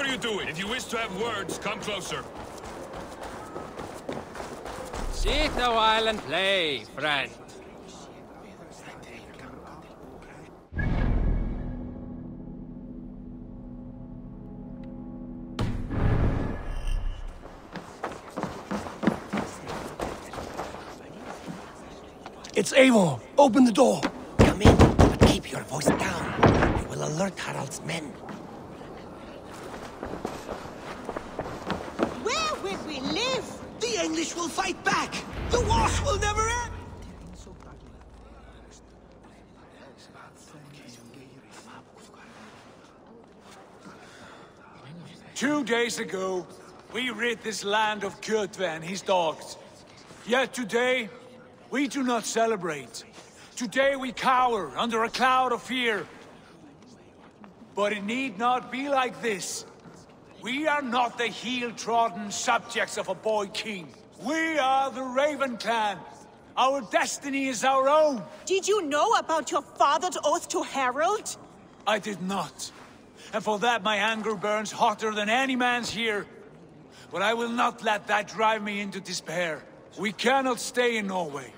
What are you doing? If you wish to have words, come closer. Sit a while and play, friend. It's Eivor! Open the door! Come in, but keep your voice down. I will alert Harald's men. Where will we live? The English will fight back! The wars will never end! 2 days ago, we rid this land of Kjotve and his dogs. Yet today, we do not celebrate. Today we cower under a cloud of fear. But it need not be like this. We are not the heel-trodden subjects of a boy king. We are the Raven clan. Our destiny is our own. Did you know about your father's oath to Harald? I did not. And for that my anger burns hotter than any man's here. But I will not let that drive me into despair. We cannot stay in Norway.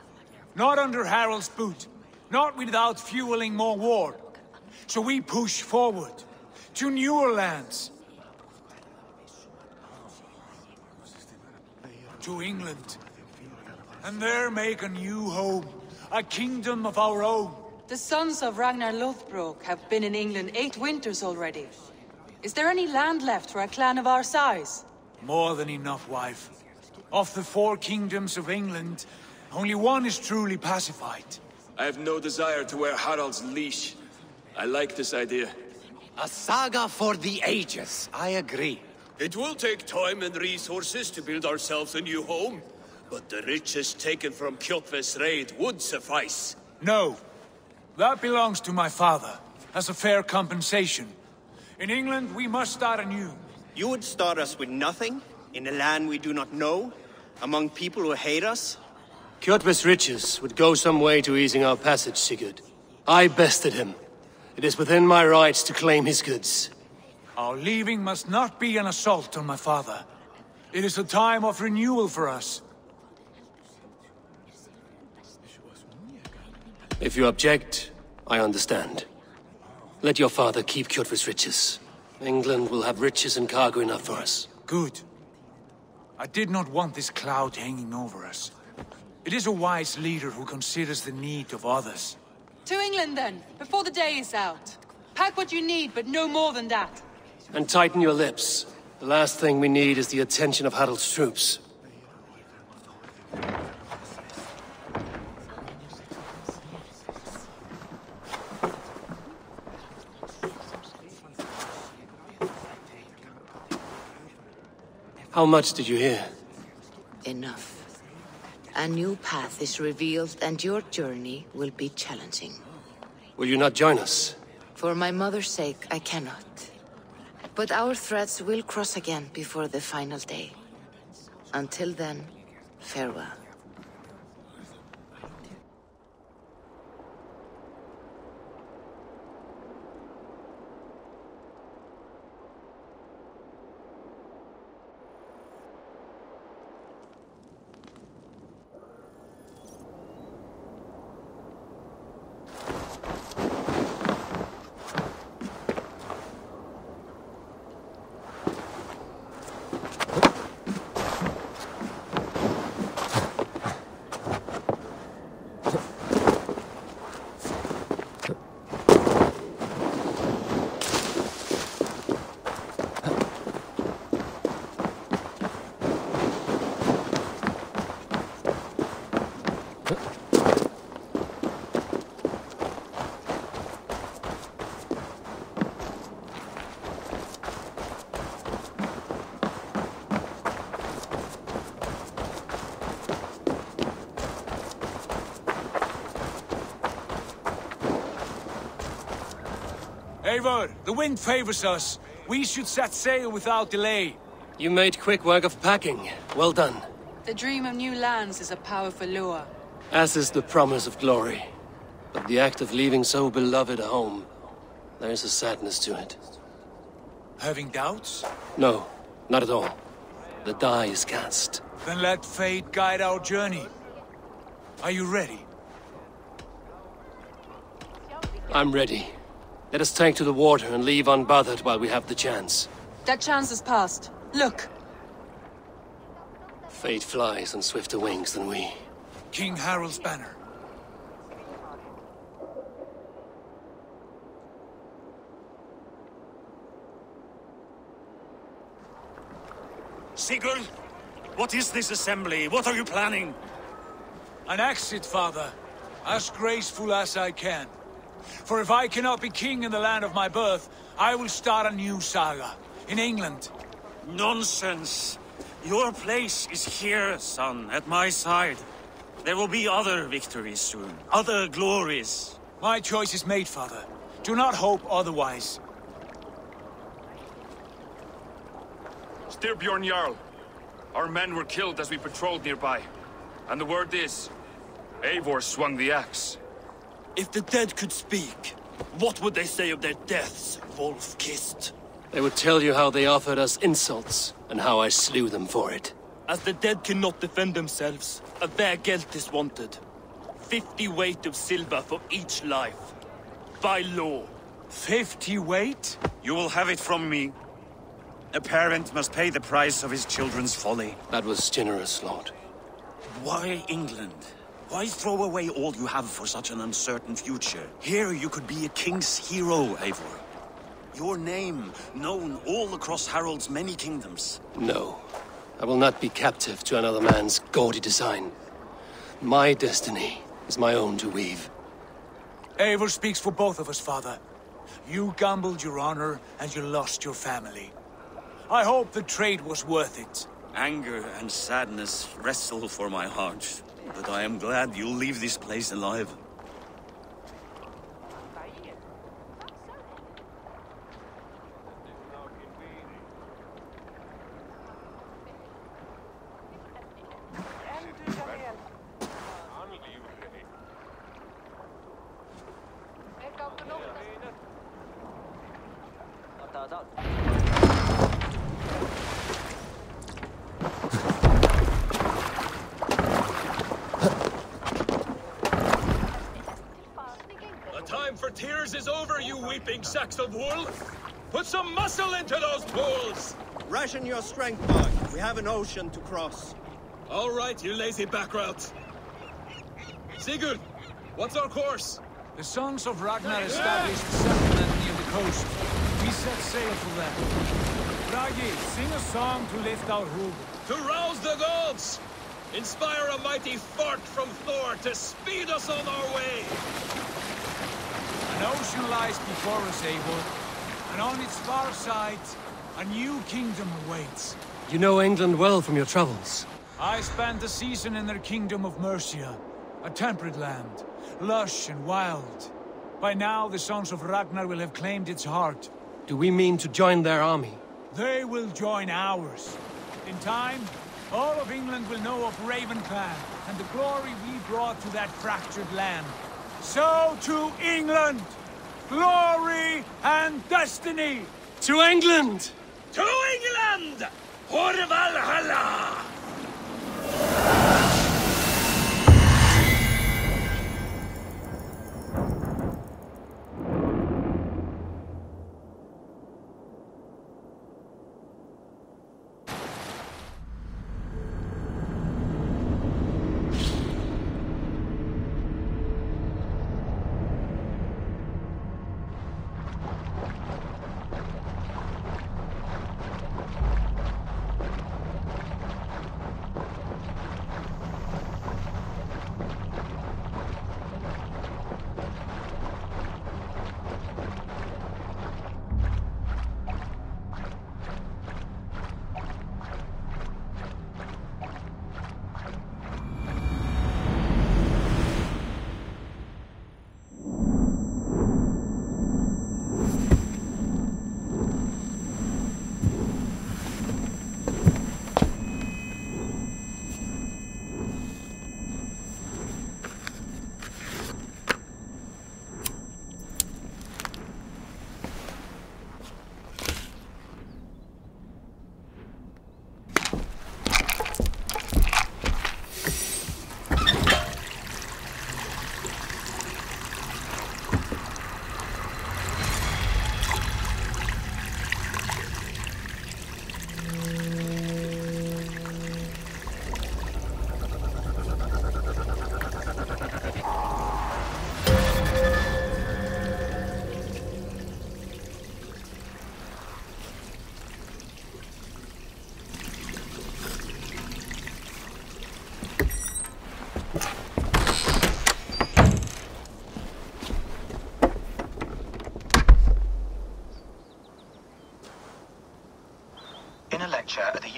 Not under Harald's boot. Not without fueling more war. So we push forward. To newer lands. To England. And there make a new home. A kingdom of our own. The sons of Ragnar Lothbrok have been in England 8 winters already. Is there any land left for a clan of our size? More than enough, wife. Of the 4 kingdoms of England, only one is truly pacified. I have no desire to wear Harald's leash. I like this idea. A saga for the ages, I agree. It will take time and resources to build ourselves a new home, but the riches taken from Kjotve's raid would suffice. No. That belongs to my father, as a fair compensation. In England, we must start anew. You would start us with nothing? In a land we do not know? Among people who hate us? Kjotve's riches would go some way to easing our passage, Sigurd. I bested him. It is within my rights to claim his goods. Our leaving must not be an assault on my father. It is a time of renewal for us. If you object, I understand. Let your father keep Kjotve's riches. England will have riches and cargo enough for us. Good. I did not want this cloud hanging over us. It is a wise leader who considers the need of others. To England then, before the day is out. Pack what you need, but no more than that. And tighten your lips. The last thing we need is the attention of Harald's troops. How much did you hear? Enough. A new path is revealed and your journey will be challenging. Will you not join us? For my mother's sake, I cannot. But our threads will cross again before the final day. Until then, farewell. Eivor, the wind favors us. We should set sail without delay. You made quick work of packing. Well done. The dream of new lands is a powerful lure. As is the promise of glory. But the act of leaving so beloved a home, there is a sadness to it. Having doubts? No, not at all. The die is cast. Then let fate guide our journey. Are you ready? I'm ready. Let us take to the water and leave unbothered while we have the chance. That chance is past. Look! Fate flies on swifter wings than we. King Harald's banner. Sigurd, what is this assembly? What are you planning? An exit, father. As graceful as I can. For if I cannot be king in the land of my birth, I will start a new saga. In England. Nonsense. Your place is here, son, at my side. There will be other victories soon. Other glories. My choice is made, father. Do not hope otherwise. Styrbjorn Jarl. Our men were killed as we patrolled nearby. And the word is, Eivor swung the axe. If the dead could speak, what would they say of their deaths, wolf-kissed? They would tell you how they offered us insults, and how I slew them for it. As the dead cannot defend themselves, a vergelt is wanted. 50 weight of silver for each life. By law. 50 weight? You will have it from me. A parent must pay the price of his children's folly. That was generous, Lord. Why England? Why throw away all you have for such an uncertain future? Here you could be a king's hero, Eivor. Your name known all across Harald's many kingdoms. No. I will not be captive to another man's gaudy design. My destiny is my own to weave. Eivor speaks for both of us, father. You gambled your honor, and you lost your family. I hope the trade was worth it. Anger and sadness wrestle for my heart. But I am glad you'll leave this place alive. Tears is over, you weeping sacks of wool! Put some muscle into those pools! Ration your strength, boy. We have an ocean to cross. All right, you lazy backrout. Sigurd, what's our course? The Sons of Ragnar established a settlement near the coast. We set sail for them. Bragi, sing a song to lift our hood. To rouse the gods! Inspire a mighty fart from Thor to speed us on our way! An ocean lies before us, Eivor, and on its far side, a new kingdom awaits. You know England well from your travels. I spent a season in their kingdom of Mercia, a temperate land, lush and wild. By now, the Sons of Ragnar will have claimed its heart. Do we mean to join their army? They will join ours. In time, all of England will know of Ravenclan and the glory we brought to that fractured land. So to England! Glory and destiny! To England! To England! For Valhalla!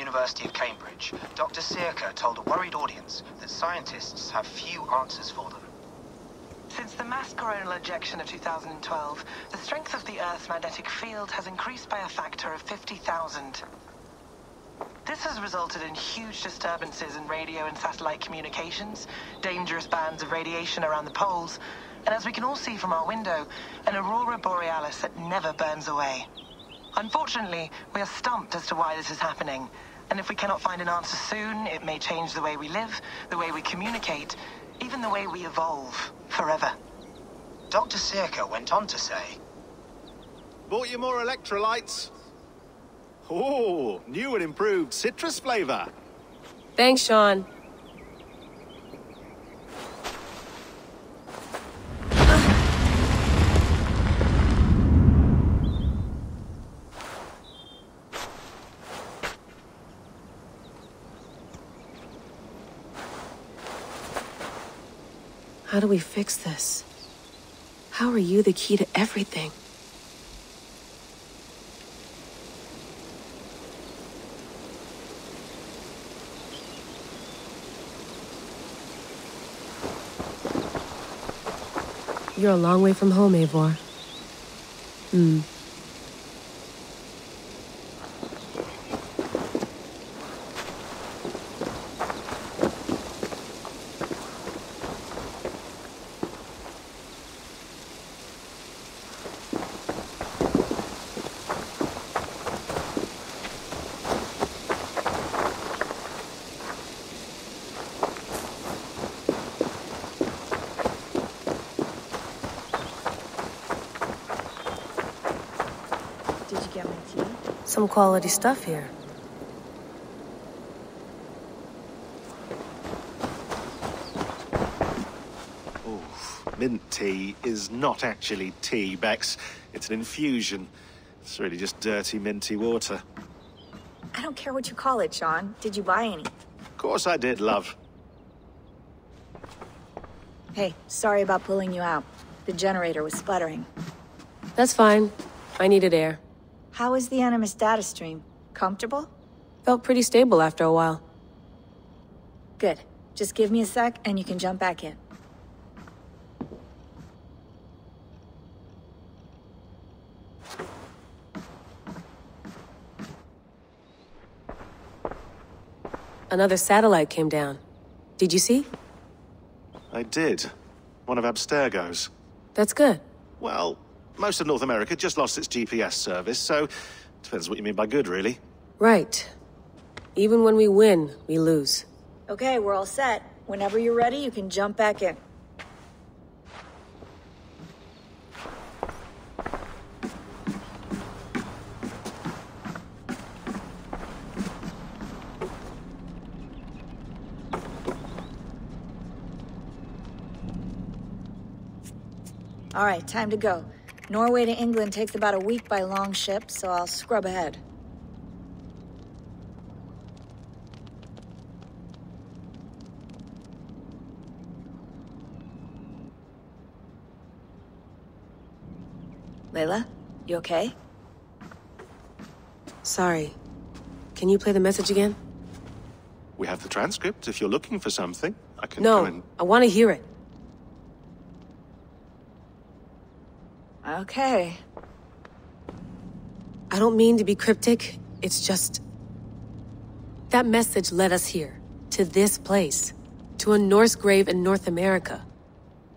University of Cambridge, Dr. Circa told a worried audience that scientists have few answers for them. Since the mass coronal ejection of 2012, the strength of the Earth's magnetic field has increased by a factor of 50,000. This has resulted in huge disturbances in radio and satellite communications, dangerous bands of radiation around the poles, and as we can all see from our window, an aurora borealis that never burns away. Unfortunately, we are stumped as to why this is happening, and if we cannot find an answer soon, it may change the way we live, the way we communicate, even the way we evolve, forever. Dr. Circa went on to say, "Bought you more electrolytes? Oh, new and improved citrus flavor." Thanks, Sean. How do we fix this? How are you the key to everything? You're a long way from home, Eivor. Some quality stuff here. Mint tea is not actually tea, Bex. It's an infusion. It's really just dirty, minty water. I don't care what you call it, Sean. Did you buy any? Of course I did, love. Hey, sorry about pulling you out. The generator was sputtering. That's fine. I needed air. How is the Animus data stream? Comfortable? Felt pretty stable after a while. Good. Just give me a sec and you can jump back in. Another satellite came down. Did you see? I did. One of Abstergo's. That's good. Well, most of North America just lost its GPS service, so depends what you mean by good, really. Right. Even when we win, we lose. Okay, we're all set. Whenever you're ready, you can jump back in. All right, time to go. Norway to England takes about a week by long ship, so I'll scrub ahead. Layla, you okay? Sorry. Can you play the message again? We have the transcript. If you're looking for something, I can No, go and... I want to hear it. Okay. I don't mean to be cryptic. It's just... that message led us here. To this place. To a Norse grave in North America.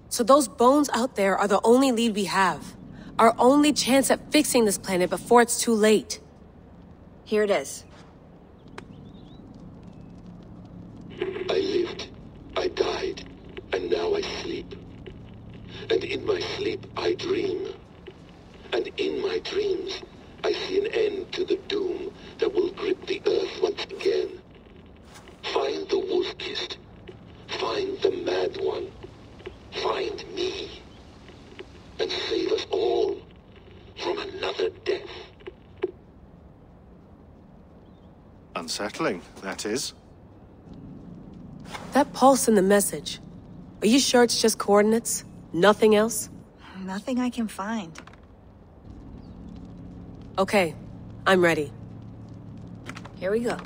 So those bones out there are the only lead we have. Our only chance at fixing this planet before it's too late. Here it is. I lived, I died, and now I sleep. And in my sleep I dream. And in my dreams I see an end to the doom that will grip the earth once again. Find the wolf-kissed. Find the mad one. Find me. And save us all from another death. Unsettling, that is. That pulse in the message. Are you sure it's just coordinates? Nothing else? Nothing I can find. Okay, I'm ready. Here we go.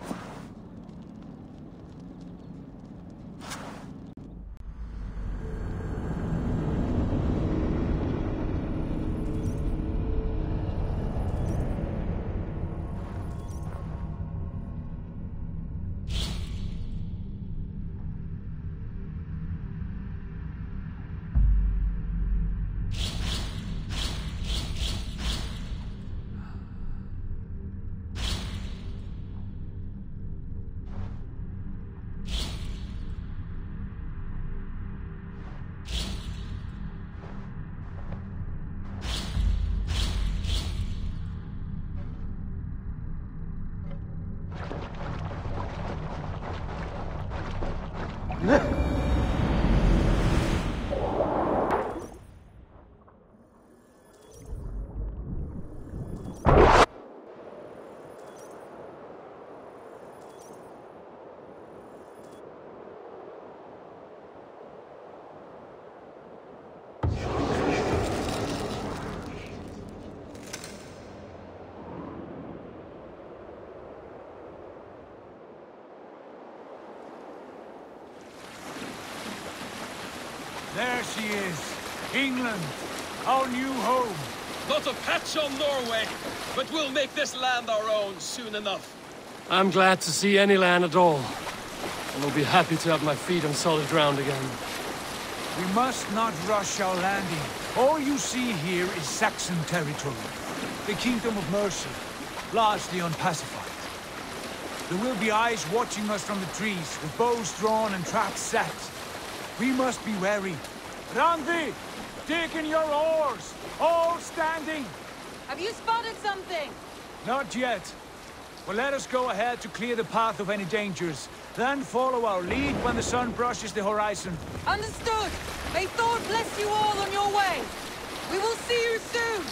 There she is. England, our new home. Not a patch on Norway, but we'll make this land our own soon enough. I'm glad to see any land at all. And will be happy to have my feet on solid ground again. We must not rush our landing. All you see here is Saxon territory. The Kingdom of Mercia, largely unpacified. There will be eyes watching us from the trees, with bows drawn and traps set. We must be wary. Randi! Dig in your oars! All standing! Have you spotted something? Not yet. Well, let us go ahead to clear the path of any dangers. Then follow our lead when the sun brushes the horizon. Understood! May Thor bless you all on your way! We will see you soon!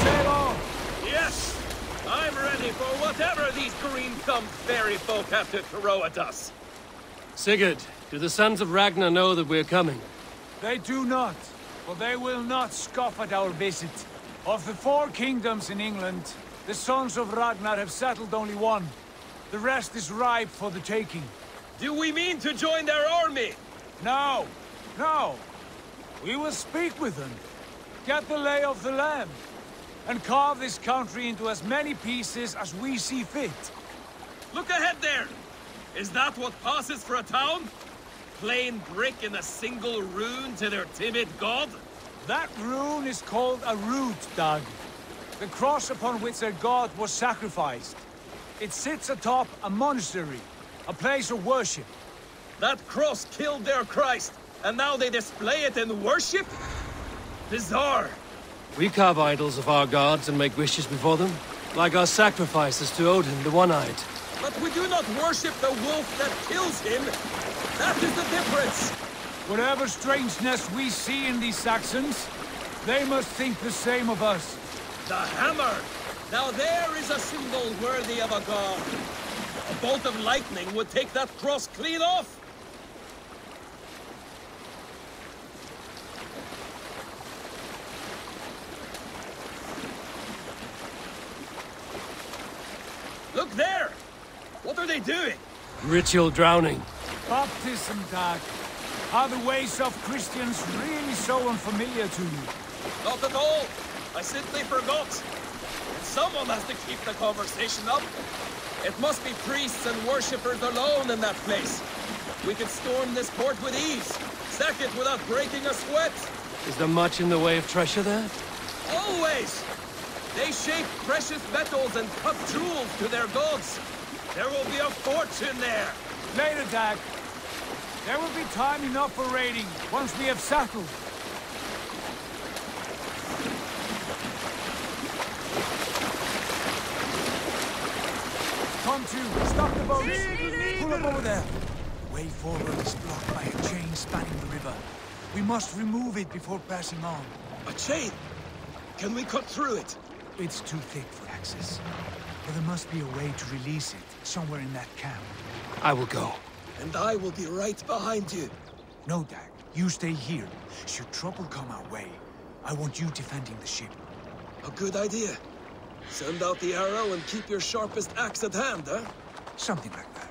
Sail on! Yes! I'm ready for whatever these green-thumbed fairy folk have to throw at us. Sigurd, do the sons of Ragnar know that we're coming? They do not, but they will not scoff at our visit. Of the 4 kingdoms in England, the sons of Ragnar have settled only one. The rest is ripe for the taking. Do we mean to join their army? No, no. We will speak with them, get the lay of the land, and carve this country into as many pieces as we see fit. Look ahead there! Is that what passes for a town? Plain brick in a single rune to their timid god? That rune is called a root, Dag. The cross upon which their god was sacrificed. It sits atop a monastery, a place of worship. That cross killed their Christ, and now they display it in worship? Bizarre. We carve idols of our gods and make wishes before them, like our sacrifices to Odin, the One-Eyed. But we do not worship the wolf that kills him. That is the difference. Whatever strangeness we see in these Saxons, they must think the same of us. The hammer! Now there is a symbol worthy of a god. A bolt of lightning would take that cross clean off. Look there! What are they doing? Ritual drowning. Baptism, Dag. Are the ways of Christians really so unfamiliar to you? Not at all. I simply forgot. And someone has to keep the conversation up. It must be priests and worshippers alone in that place. We could storm this port with ease. Sack it without breaking a sweat. Is there much in the way of treasure there? Always! They shape precious metals and cut jewels to their gods. There will be a fortune there. Later, Dag. There will be time enough for raiding, once we have settled. Come to, stop the boats. Pull up over there. The way forward is blocked by a chain spanning the river. We must remove it before passing on. A chain? Can we cut through it? It's too thick for access. But there must be a way to release it, somewhere in that camp. I will go. And I will be right behind you. No, Dag. You stay here. Should trouble come our way, I want you defending the ship. A good idea. Send out the arrow and keep your sharpest axe at hand, huh? Something like that.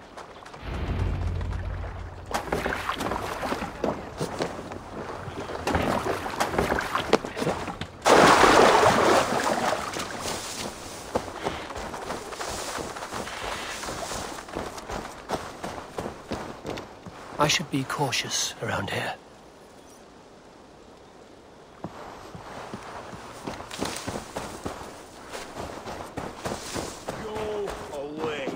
I should be cautious around here. Go away.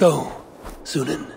go, Sunan.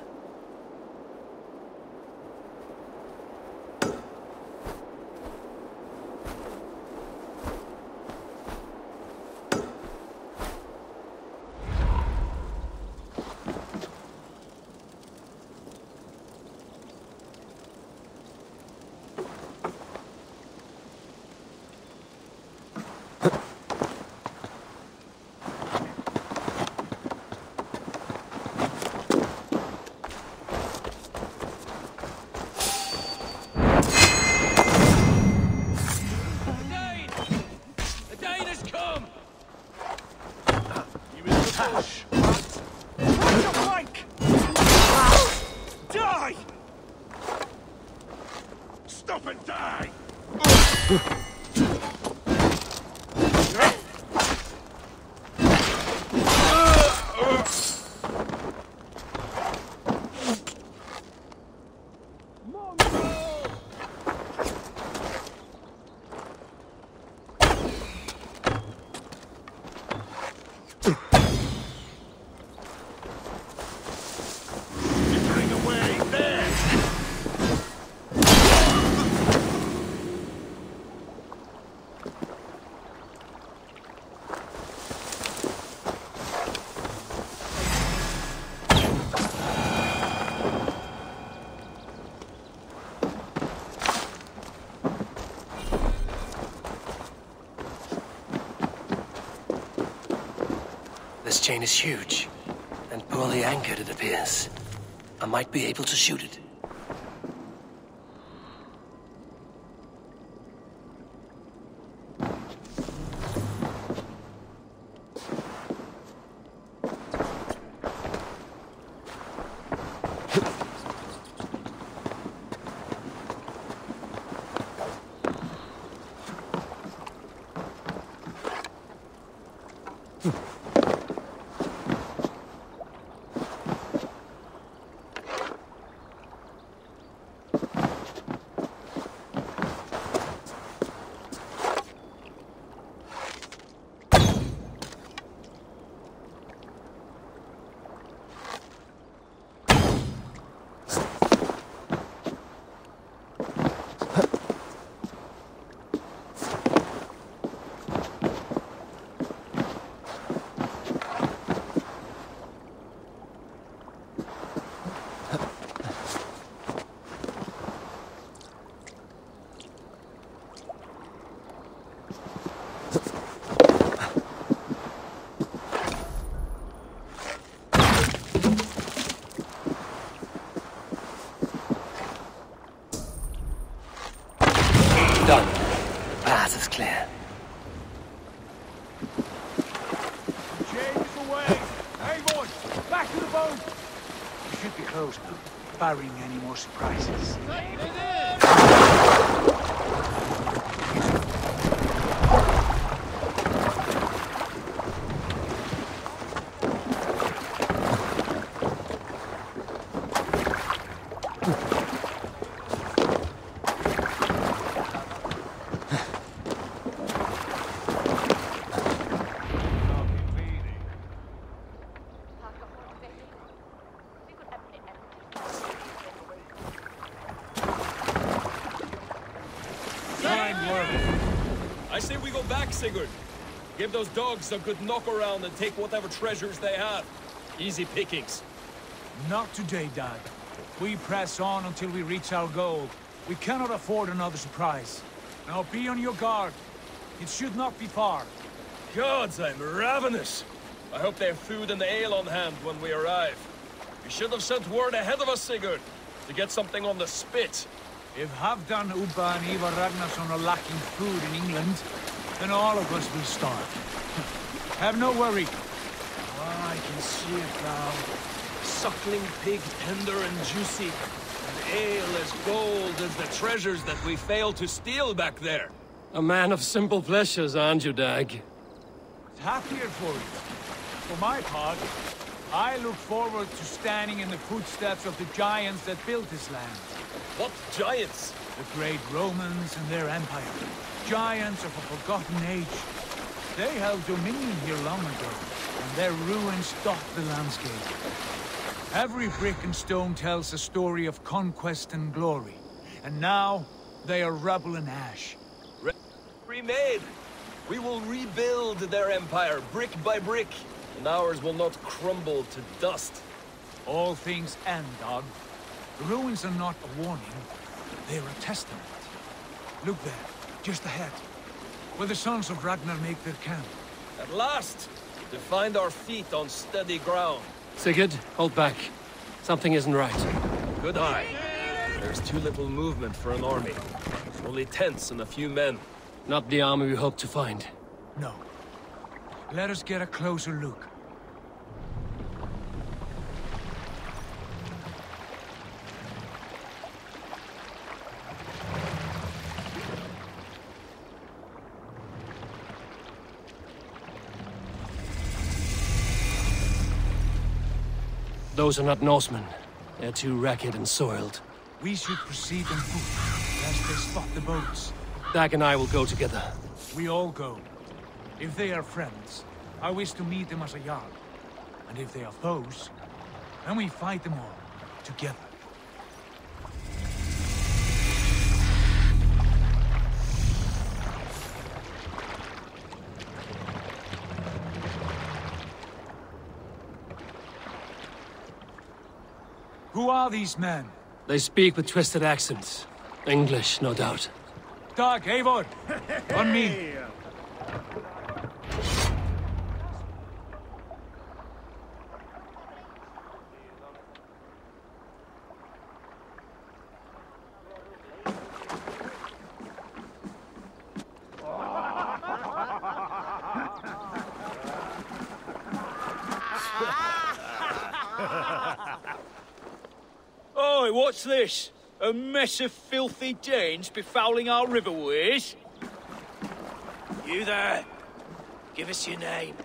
Die! Stop and die! This chain is huge, and poorly anchored, it appears. I might be able to shoot it. Done. Path is clear. James is away! Eivor, back to the boat! We should be close now, barring any more surprises. I say we go back, Sigurd. Give those dogs a good knock around and take whatever treasures they have. Easy pickings. Not today, Dad. We press on until we reach our goal. We cannot afford another surprise. Now be on your guard. It should not be far. Gods, I'm ravenous. I hope they have food and ale on hand when we arrive. We should have sent word ahead of us, Sigurd, to get something on the spit. If Halfdan, Ubba and Eivor Ragnarsson are lacking food in England, then all of us will starve. Have no worry. Ah, I can see it now. Suckling pig, tender and juicy. And ale as gold as the treasures that we failed to steal back there. A man of simple pleasures, aren't you, Dag? Happier for it. For my part, I look forward to standing in the footsteps of the giants that built this land. What giants? The great Romans and their empire. Giants of a forgotten age. They held dominion here long ago, and their ruins dot the landscape. Every brick and stone tells a story of conquest and glory. And now, they are rubble and ash. Remade! We will rebuild their empire, brick by brick, and ours will not crumble to dust. All things end, dog. The ruins are not a warning, they're a testament. Look there, just ahead, where the sons of Ragnar make their camp. At last, to find our feet on steady ground. Sigurd, hold back. Something isn't right. Good eye. There's too little movement for an army. Only tents and a few men. Not the army we hoped to find. No. Let us get a closer look. Those are not Norsemen. They're too ragged and soiled. We should proceed on foot, lest they spot the boats. Dag and I will go together. We all go. If they are friends, I wish to meet them as a Jarl. And if they are foes, then we fight them all, together. Who are these men? They speak with twisted accents. English, no doubt. Dag, Eivor! On me! Oi, what's this? A mess of filthy Danes befouling our riverways? You there! Give us your name.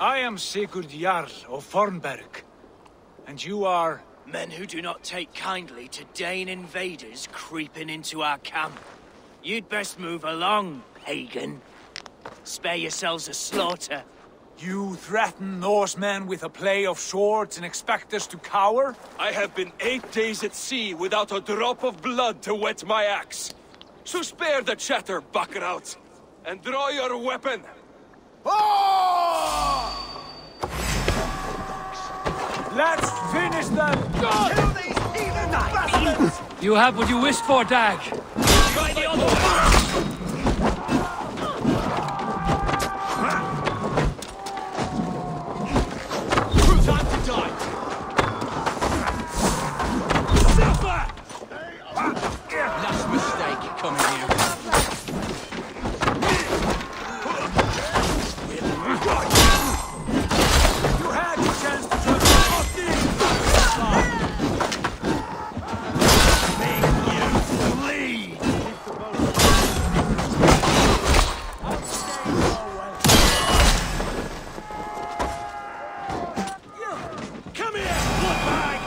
I am Sigurd Jarl of Fornberg. And you are? Men who do not take kindly to Dane invaders creeping into our camp. You'd best move along, pagan. Spare yourselves a slaughter. You threaten Norsemen with a play of swords and expect us to cower? I have been 8 days at sea without a drop of blood to wet my axe. So spare the chatter, buckerout, and draw your weapon. Let's finish them! Kill these heathen bastards! You have what you wished for, Dag. Try the other way! Last mistake coming here. You had your chance to try to cut these! Make you bleed! Come here, bloodbag!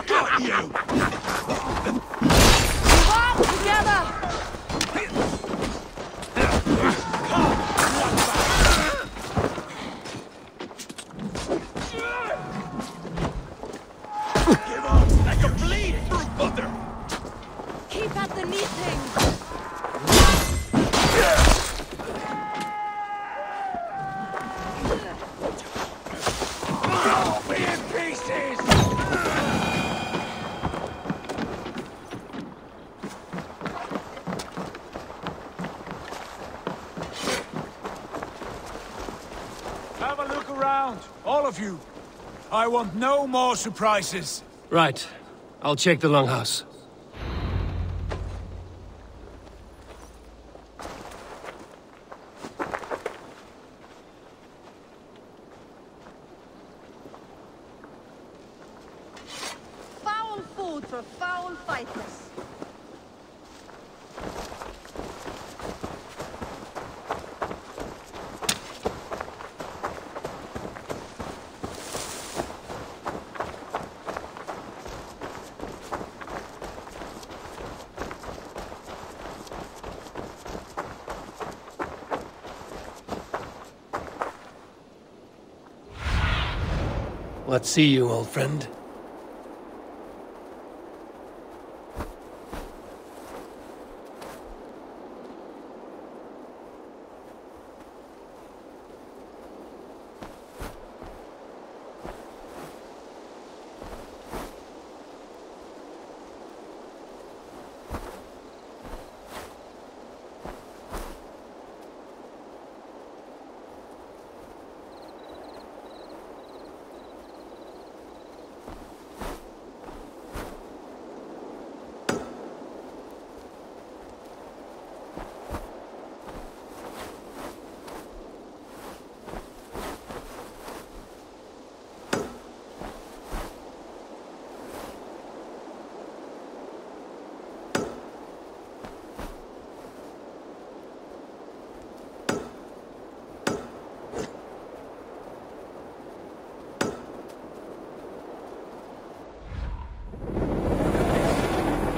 Got you! Come together! Give up! I can bleed through butter! Keep at the neat things! Oh, me in pieces! Have a look around, all of you. I want no more surprises. Right. I'll check the longhouse. Foul food for foul fighters. What see you, old friend?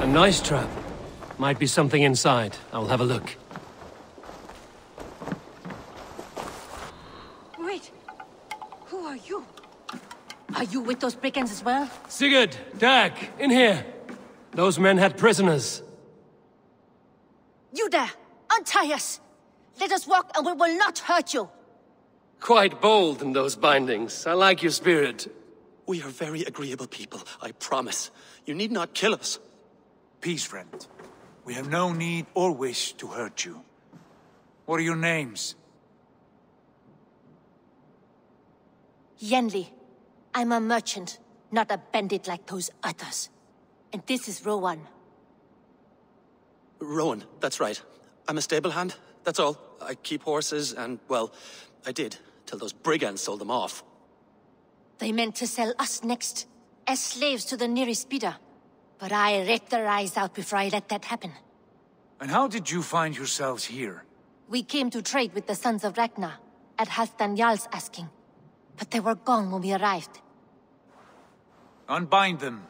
A nice trap. Might be something inside. I'll have a look. Wait. Who are you? Are you with those brigands as well? Sigurd! Dag! In here! Those men had prisoners. You there! Untie us! Let us walk and we will not hurt you! Quite bold in those bindings. I like your spirit. We are very agreeable people, I promise. You need not kill us. Peace, friend. We have no need or wish to hurt you. What are your names? Yenli. I'm a merchant, not a bandit like those others. And this is Rowan. Rowan, that's right. I'm a stable hand, that's all. I keep horses and, well, I did, till those brigands sold them off. They meant to sell us next, as slaves to the nearest bidder. But I ripped their eyes out before I let that happen. And how did you find yourselves here? We came to trade with the Sons of Ragnar, at Halfdan Jarl's asking. But they were gone when we arrived. Unbind them.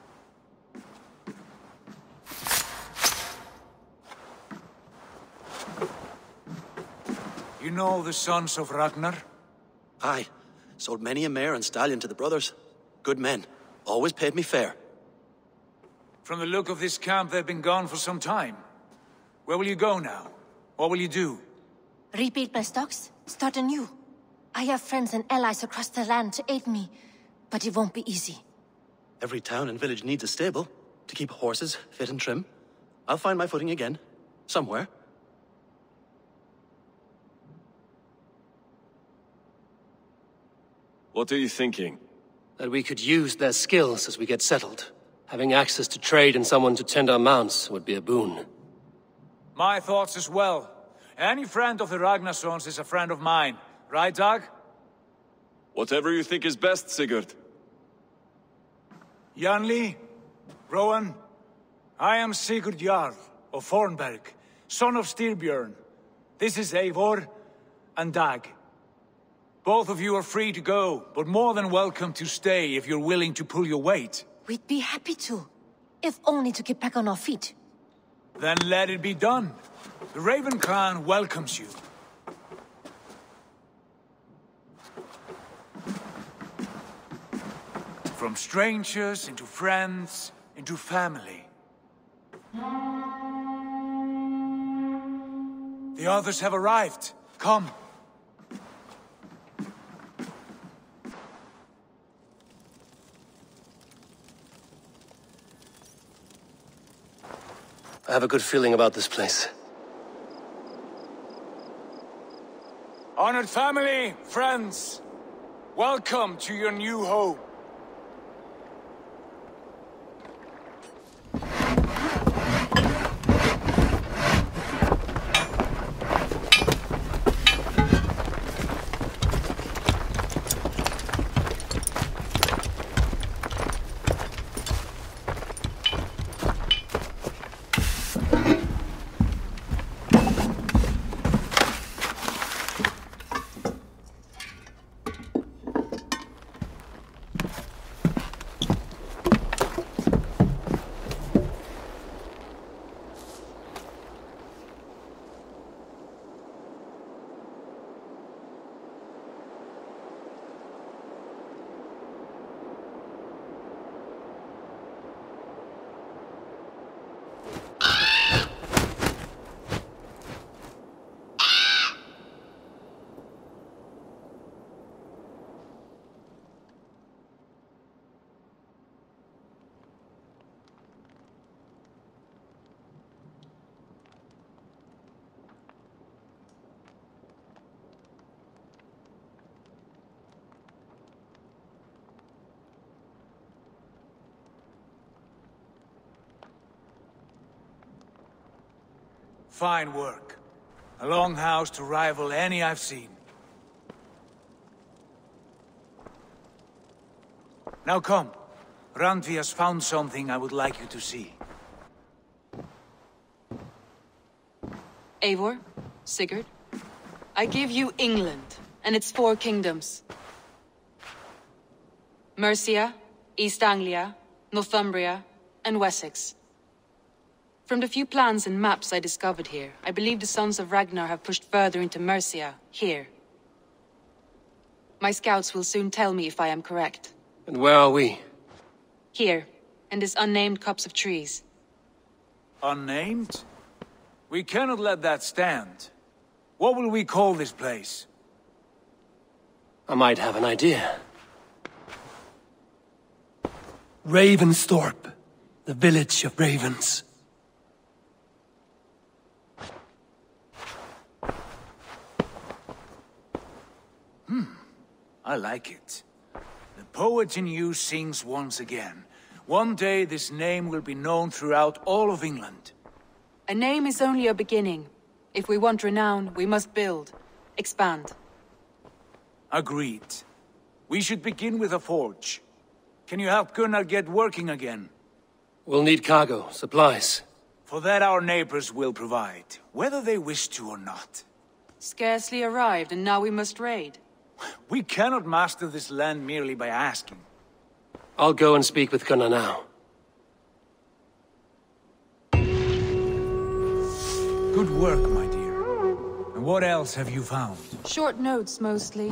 You know the Sons of Ragnar? Aye. Sold many a mare and stallion to the brothers. Good men. Always paid me fair. From the look of this camp, they've been gone for some time. Where will you go now? What will you do? Rebuild my stocks, start anew. I have friends and allies across the land to aid me, but it won't be easy. Every town and village needs a stable to keep horses fit and trim. I'll find my footing again. Somewhere. What are you thinking? That we could use their skills as we get settled. Having access to trade and someone to tend our mounts would be a boon. My thoughts as well. Any friend of the Ragnarsons is a friend of mine. Right, Dag? Whatever you think is best, Sigurd. Janli, Rowan, I am Sigurd Jarl of Fornberg, son of Styrbjörn. This is Eivor and Dag. Both of you are free to go, but more than welcome to stay if you're willing to pull your weight. We'd be happy to, if only to get back on our feet. Then let it be done. The Raven clan welcomes you. From strangers into friends, into family. The others have arrived. Come. I have a good feeling about this place. Honored family, friends, welcome to your new home. Fine work. A longhouse to rival any I've seen. Now come. Randvi has found something I would like you to see. Eivor, Sigurd, I give you England and its 4 kingdoms. Mercia, East Anglia, Northumbria, and Wessex. From the few plans and maps I discovered here, I believe the Sons of Ragnar have pushed further into Mercia, here. My scouts will soon tell me if I am correct. And where are we? Here, in this unnamed copse of trees. Unnamed? We cannot let that stand. What will we call this place? I might have an idea. Ravensthorpe, the village of ravens. I like it. The poet in you sings once again. One day this name will be known throughout all of England. A name is only a beginning. If we want renown, we must build, expand. Agreed. We should begin with a forge. Can you help Gunnar get working again? We'll need cargo, supplies. For that our neighbors will provide, whether they wish to or not. Scarcely arrived, and now we must raid. We cannot master this land merely by asking. I'll go and speak with Gunnar now. Good work, my dear. And what else have you found? Short notes, mostly.